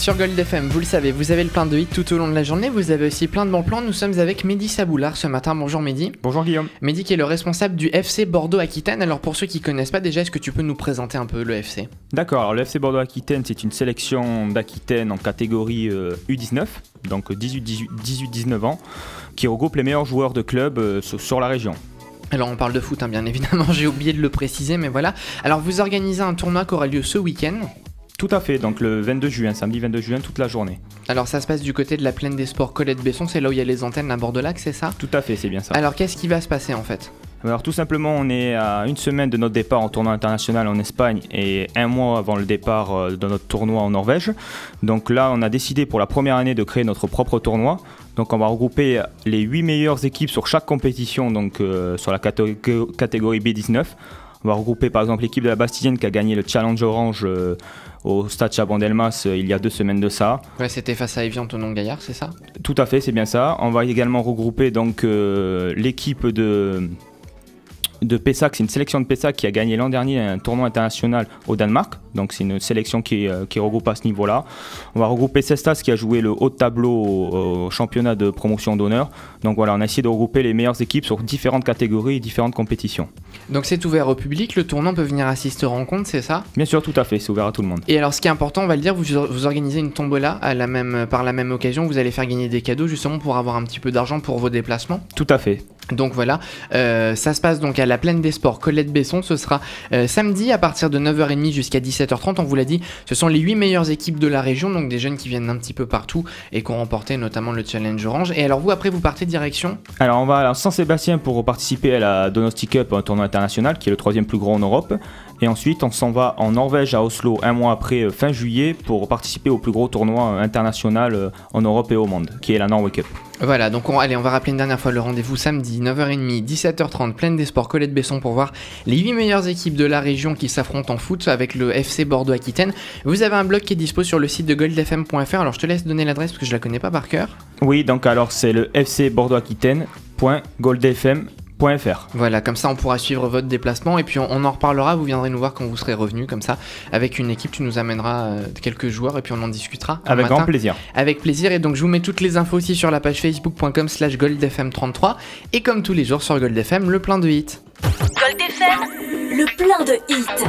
Sur Gold FM, vous le savez, vous avez le plein de hits tout au long de la journée, vous avez aussi plein de bons plans. Nous sommes avec Mehdi Saboulard ce matin. Bonjour Mehdi. Bonjour Guillaume. Mehdi qui est le responsable du FC Bordeaux-Aquitaine. Alors pour ceux qui ne connaissent pas déjà, est-ce que tu peux nous présenter un peu le FC ? D'accord, alors le FC Bordeaux-Aquitaine, c'est une sélection d'Aquitaine en catégorie U19, donc 18-19 ans, qui regroupe les meilleurs joueurs de club sur la région. Alors on parle de foot, hein, bien évidemment, j'ai oublié de le préciser, mais voilà. Alors vous organisez un tournoi qui aura lieu ce week-end. Tout à fait, donc le 22 juin, samedi 22 juin, toute la journée. Alors ça se passe du côté de la plaine des sports Colette-Besson, c'est là où il y a les antennes à Bordeaux-Lac, c'est ça ? Tout à fait, c'est bien ça. Alors qu'est-ce qui va se passer en fait ? Alors tout simplement, on est à une semaine de notre départ en tournoi international en Espagne et un mois avant le départ de notre tournoi en Norvège. Donc là, on a décidé pour la première année de créer notre propre tournoi. Donc on va regrouper les 8 meilleures équipes sur chaque compétition, donc sur la catégorie B19. On va regrouper par exemple l'équipe de la Bastidienne qui a gagné le Challenge Orange au stade Chabandelmas il y a 2 semaines de ça. Ouais, c'était face à Evian Tonon Gaillard, c'est ça ? Tout à fait, c'est bien ça. On va également regrouper donc l'équipe de Pessac, c'est une sélection de Pessac qui a gagné l'an dernier un tournoi international au Danemark. Donc c'est une sélection qui regroupe à ce niveau-là. On va regrouper Cestas qui a joué le haut de tableau au championnat de promotion d'honneur. Donc voilà, on a essayé de regrouper les meilleures équipes sur différentes catégories et différentes compétitions. Donc c'est ouvert au public, le tournoi peut venir assister aux rencontres, c'est ça ? Bien sûr, tout à fait, c'est ouvert à tout le monde. Et alors ce qui est important, on va le dire, vous organisez une tombola par la même occasion, vous allez faire gagner des cadeaux justement pour avoir un petit peu d'argent pour vos déplacements ? Tout à fait. Donc voilà, ça se passe donc à la plaine des sports Colette-Besson, ce sera samedi à partir de 9h30 jusqu'à 17h30, on vous l'a dit, ce sont les 8 meilleures équipes de la région, donc des jeunes qui viennent d'un petit peu partout et qui ont remporté notamment le Challenge Orange. Et alors vous, après, vous partez direction ? Alors on va à Saint-Sébastien pour participer à la Donosti Cup, un tournoi international qui est le 3e plus gros en Europe. Et ensuite on s'en va en Norvège à Oslo un mois après, fin juillet, pour participer au plus gros tournoi international en Europe et au monde, qui est la Norway Cup. Voilà, donc on va rappeler une dernière fois le rendez-vous samedi 9h30, 17h30, plaine des sports Colette-Besson pour voir les 8 meilleures équipes de la région qui s'affrontent en foot avec le FC Bordeaux-Aquitaine. Vous avez un blog qui est dispo sur le site de goldfm.fr, alors je te laisse donner l'adresse parce que je la connais pas par cœur. Oui, donc alors c'est le fcbordeauxaquitaine.goldfm.fr. Voilà, comme ça on pourra suivre votre déplacement et puis on en reparlera, vous viendrez nous voir quand vous serez revenu, comme ça avec une équipe tu nous amèneras quelques joueurs et puis on en discutera. Avec grand plaisir. Avec plaisir, et donc je vous mets toutes les infos aussi sur la page facebook.com/goldfm33 et comme tous les jours sur Gold FM, le plein de hits. Gold FM, le plein de hits.